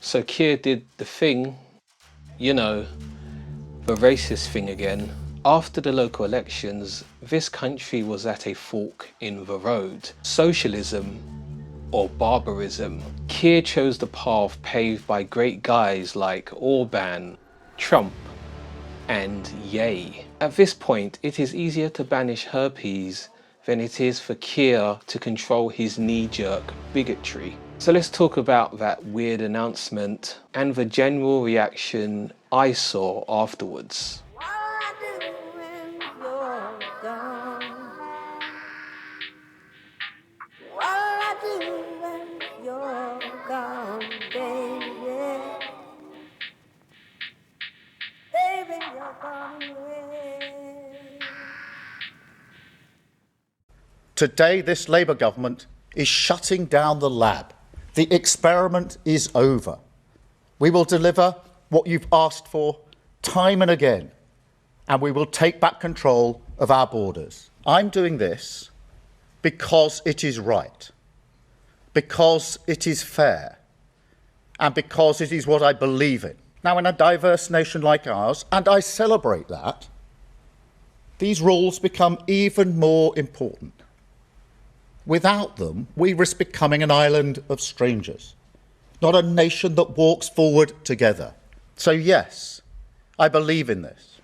Sir Keir did the thing, you know, the racist thing again. After the local elections, this country was at a fork in the road. Socialism or barbarism. Keir chose the path paved by great guys like Orban, Trump, and Yay. At this point, it is easier to banish herpes than it is for Keir to control his knee-jerk bigotry. So let's talk about that weird announcement and the general reaction I saw afterwards. Today, this Labour government is shutting down the lab. The experiment is over. We will deliver what you've asked for time and again, and we will take back control of our borders. I'm doing this because it is right, because it is fair, and because it is what I believe in. Now, in a diverse nation like ours, and I celebrate that, these rules become even more important. Without them, we risk becoming an island of strangers, not a nation that walks forward together. So yes, I believe in this.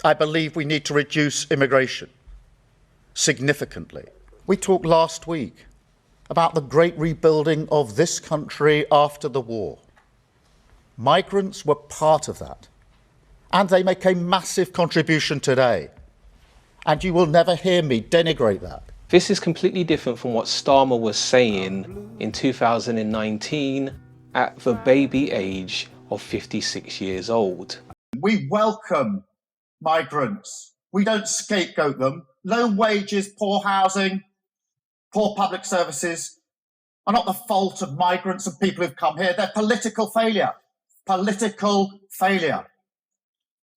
I believe we need to reduce immigration significantly. We talked last week about the great rebuilding of this country after the war. Migrants were part of that, and they make a massive contribution today. And you will never hear me denigrate that. This is completely different from what Starmer was saying in 2019 at the baby age of 56 years old. We welcome migrants. We don't scapegoat them. Low wages, poor housing, poor public services are not the fault of migrants and people who've come here. They're political failure. Political failure.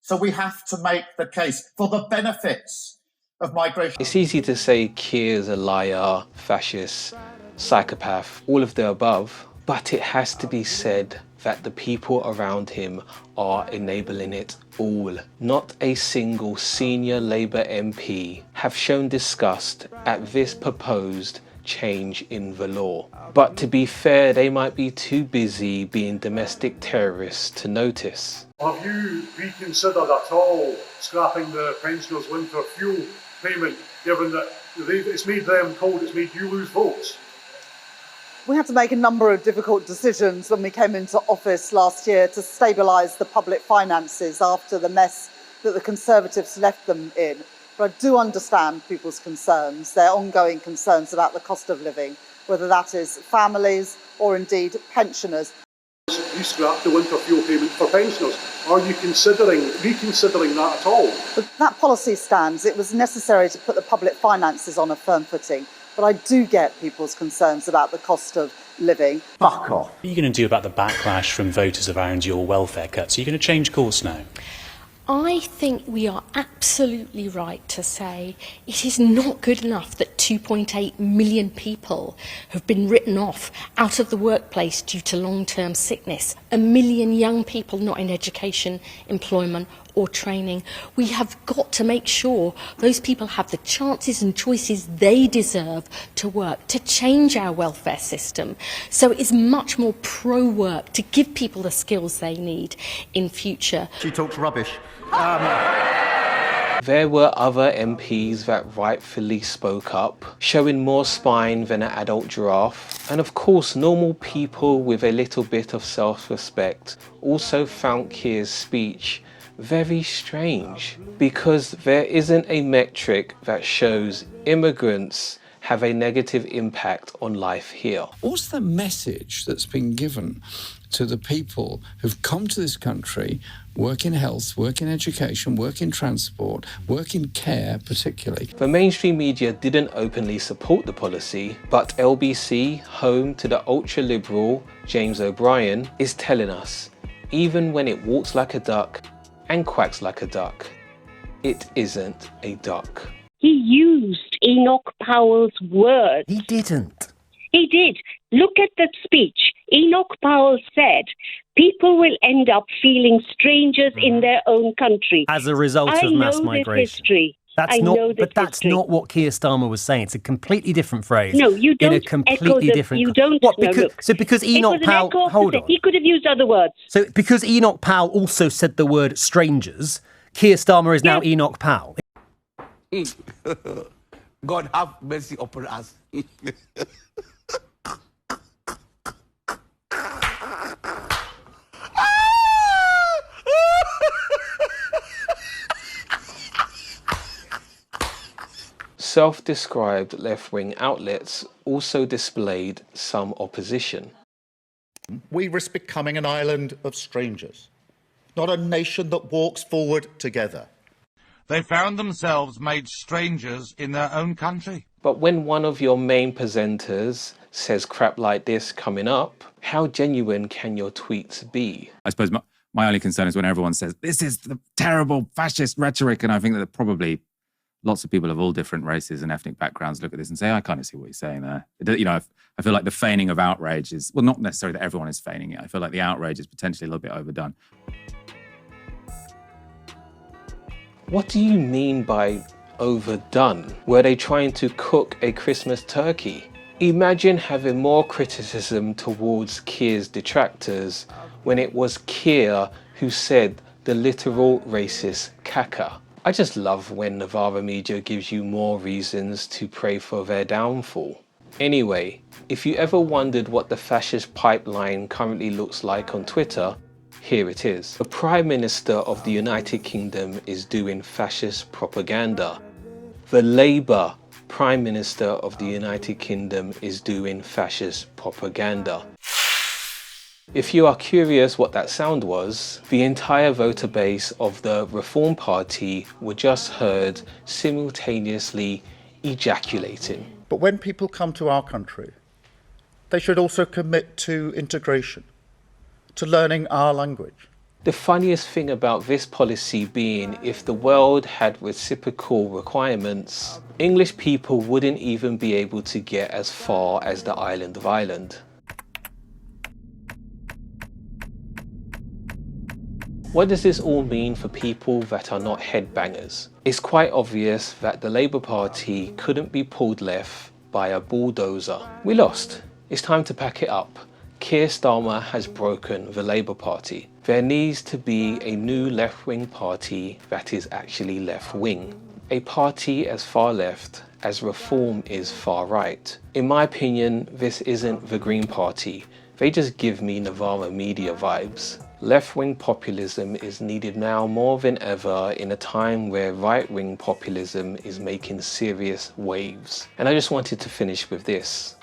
So we have to make the case for the benefits of migration. It's easy to say Keir's a liar, fascist, psychopath, all of the above, but it has to be said that the people around him are enabling it all. Not a single senior Labour MP have shown disgust at this proposed change in the law. But to be fair, they might be too busy being domestic terrorists to notice. Have you reconsidered at all scrapping the pensioners' winter fuel payment, given that it's made them cold, it's made you lose votes? We had to make a number of difficult decisions when we came into office last year to stabilise the public finances after the mess that the Conservatives left them in. But I do understand people's concerns, their ongoing concerns about the cost of living, whether that is families or indeed pensioners. You scrapped the winter fuel payment for pensioners. Are you reconsidering that at all? But that policy stands. It was necessary to put the public finances on a firm footing. But I do get people's concerns about the cost of living. Fuck off. What are you going to do about the backlash from voters around your welfare cuts? Are you going to change course now? I think we are absolutely right to say it is not good enough that 2.8 million people have been written off out of the workplace due to long-term sickness. 1 million young people not in education, employment or training. We have got to make sure those people have the chances and choices they deserve to work, to change our welfare system so it is much more pro-work, to give people the skills they need in future. She talks rubbish. There were other MPs that rightfully spoke up, showing more spine than an adult giraffe. And of course, normal people with a little bit of self-respect also found Keir's speech very strange, because there isn't a metric that shows immigrants have a negative impact on life here. What's the message that's been given to the people who've come to this country, work in health, work in education, work in transport, work in care particularly? The mainstream media didn't openly support the policy, but LBC, home to the ultra-liberal James O'Brien, is telling us, even when it walks like a duck and quacks like a duck, it isn't a duck. He used Enoch Powell's words. He didn't. He did. Look at that speech. Enoch Powell said people will end up feeling strangers in their own country. As a result of mass migration. History. That's not what Keir Starmer was saying. It's a completely different phrase. No, you don't in a completely different. You don't. What? No, Because, look. so because Enoch Powell, hold on. He could have used other words. So because Enoch Powell also said the word strangers, Keir Starmer is now Enoch Powell. God have mercy upon us. Self-described left-wing outlets also displayed some opposition. We risk becoming an island of strangers, not a nation that walks forward together. They found themselves made strangers in their own country. But when one of your main presenters says crap like this coming up, how genuine can your tweets be? I suppose my only concern is when everyone says, this is the terrible fascist rhetoric, and I think that probably lots of people of all different races and ethnic backgrounds look at this and say, I kind of see what you're saying there. You know, I feel like the feigning of outrage is, well, not necessarily that everyone is feigning it. I feel like the outrage is potentially a little bit overdone. What do you mean by overdone? Were they trying to cook a Christmas turkey? Imagine having more criticism towards Keir's detractors when it was Keir who said the literal racist caca. I just love when Navarra media gives you more reasons to pray for their downfall. Anyway, if you ever wondered what the fascist pipeline currently looks like on Twitter, here it is. The Prime Minister of the United Kingdom is doing fascist propaganda. The Labour Prime Minister of the United Kingdom is doing fascist propaganda. If you are curious what that sound was, the entire voter base of the Reform Party were just heard simultaneously ejaculating. But when people come to our country, they should also commit to integration, to learning our language. The funniest thing about this policy being, if the world had reciprocal requirements, English people wouldn't even be able to get as far as the island of Ireland. What does this all mean for people that are not headbangers? It's quite obvious that the Labour Party couldn't be pulled left by a bulldozer. We lost. It's time to pack it up. Keir Starmer has broken the Labour Party. There needs to be a new left-wing party that is actually left-wing. A party as far left as Reform is far right. In my opinion, this isn't the Green Party. They just give me Navarra media vibes. Left-wing populism is needed now more than ever in a time where right-wing populism is making serious waves. And I just wanted to finish with this.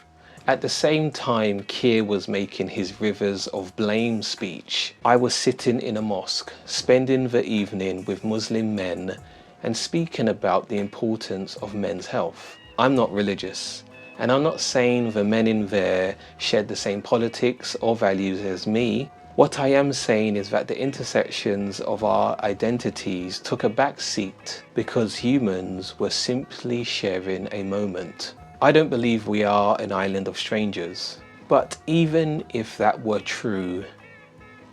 At the same time Keir was making his rivers of blame speech, I was sitting in a mosque, spending the evening with Muslim men and speaking about the importance of men's health. I'm not religious, and I'm not saying the men in there shared the same politics or values as me. What I am saying is that the intersections of our identities took a back seat because humans were simply sharing a moment. I don't believe we are an island of strangers. But even if that were true,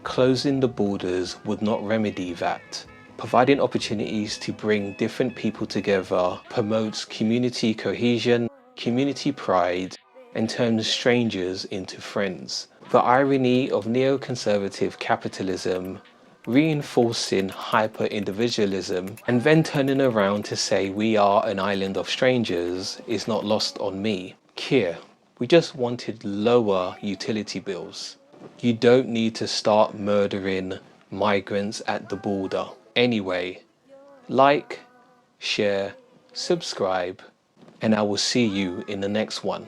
closing the borders would not remedy that. Providing opportunities to bring different people together promotes community cohesion, community pride, and turns strangers into friends. The irony of neoconservative capitalism reinforcing hyper-individualism and then turning around to say we are an island of strangers is not lost on me. Keir, we just wanted lower utility bills. You don't need to start murdering migrants at the border. Anyway, like, share, subscribe, and I will see you in the next one.